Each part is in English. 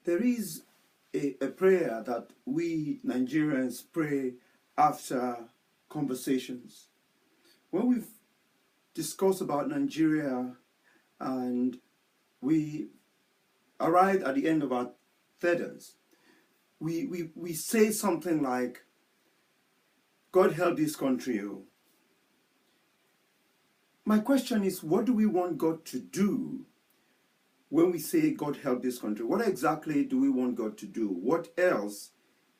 There is a prayer that we Nigerians pray after conversations. When we've discussed about Nigeria and we arrive at the end of our theders, we say something like, God help this country. Oh. My question is, what do we want God to do when we say God help this country? What exactly do we want God to do? What else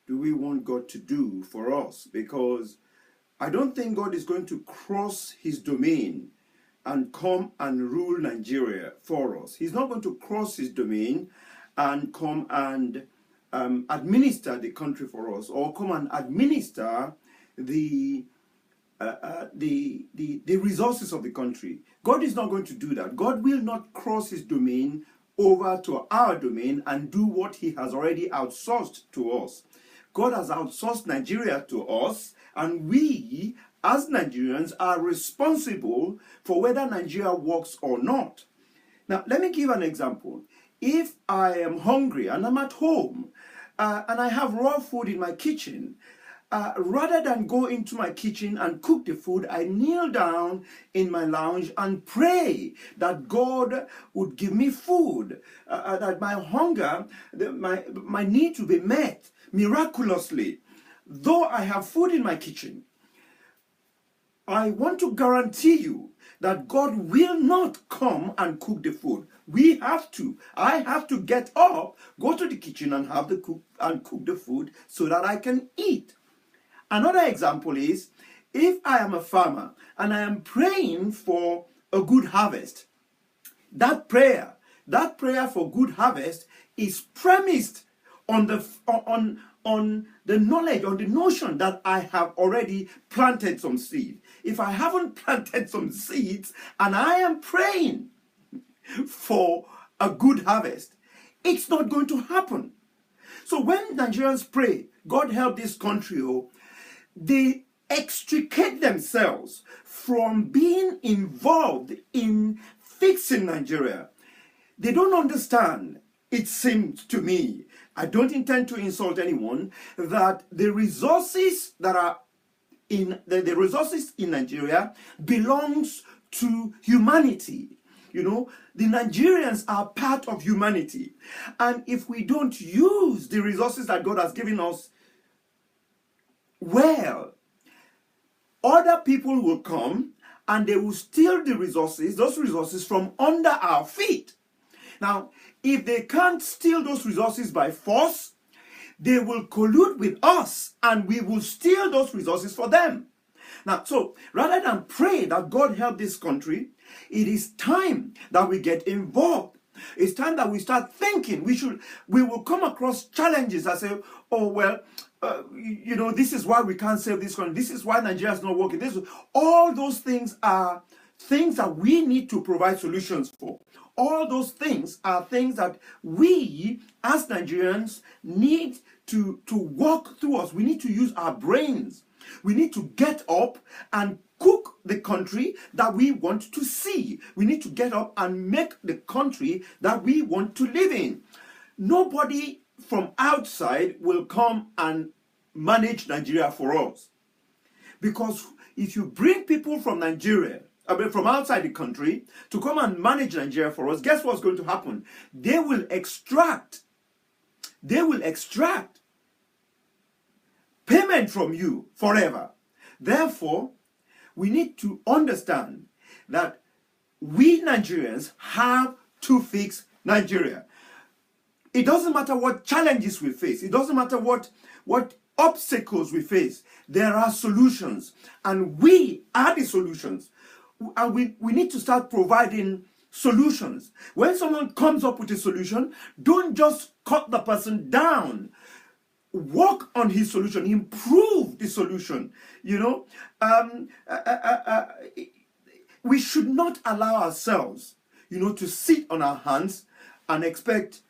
do we want God to do for us? Because I don't think God is going to cross his domain and come and rule Nigeria for us. He's not going to cross his domain and come and administer the country for us, or come and administer the resources of the country. God is not going to do that. God will not cross his domain over to our domain and do what he has already outsourced to us. God has outsourced Nigeria to us, and we, as Nigerians, are responsible for whether Nigeria works or not. Now, let me give an example. If I am hungry and I'm at home and I have raw food in my kitchen, rather than go into my kitchen and cook the food, I kneel down in my lounge and pray that God would give me food, that my hunger, my need to be met miraculously. Though I have food in my kitchen, I want to guarantee you that God will not come and cook the food. I have to get up, go to the kitchen and cook the food so that I can eat. Another example is, if I am a farmer and I am praying for a good harvest, that prayer for good harvest is premised on the knowledge, on the notion that I have already planted some seed. If I haven't planted some seeds and I am praying for a good harvest, it's not going to happen. So when Nigerians pray, God help this country, they extricate themselves from being involved in fixing Nigeria. They don't understand, it seems to me, I don't intend to insult anyone, that the resources that are in the resources in Nigeria belongs to humanity. You know, the Nigerians are part of humanity. And if we don't use the resources that God has given us well, other people will come and they will steal those resources from under our feet. Now, if they can't steal those resources by force, they will collude with us and we will steal those resources for them. Now, so rather than pray that God help this country, it is time that we get involved. It's time that we start thinking. We will come across challenges and say, oh, well, this is why we can't save this country. This is why Nigeria is not working. All those things are things that we need to provide solutions for. All those things are things that we, as Nigerians, need to walk through us. We need to use our brains. We need to get up and cook the country that we want to see. We need to get up and make the country that we want to live in. Nobody from outside will come and manage Nigeria for us. Because if you bring people from Nigeria, from outside the country, to come and manage Nigeria for us, guess what's going to happen? They will extract payment from you forever. Therefore, we need to understand that we Nigerians have to fix Nigeria. It doesn't matter what challenges we face. It doesn't matter what obstacles we face. There are solutions, and we are the solutions. And we need to start providing solutions. When someone comes up with a solution, don't just cut the person down. Work on his solution, improve the solution. We should not allow ourselves, to sit on our hands and expect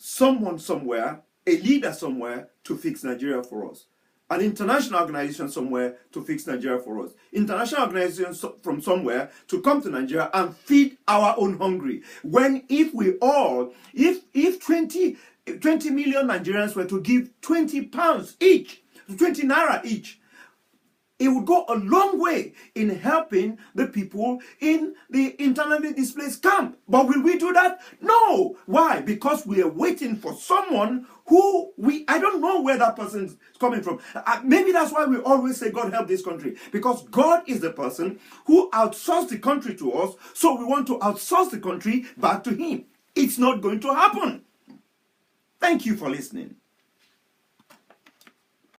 someone somewhere, a leader somewhere, to fix Nigeria for us. An international organization somewhere to fix Nigeria for us. International organizations from somewhere to come to Nigeria and feed our own hungry. If 20 20 million Nigerians were to give 20 pounds each, 20 naira each, it would go a long way in helping the people in the internally displaced camp. But will we do that? No. Why? Because we are waiting for someone who I don't know where that person is coming from. Maybe that's why we always say, God help this country. Because God is the person who outsourced the country to us, so we want to outsource the country back to him. It's not going to happen. Thank you for listening.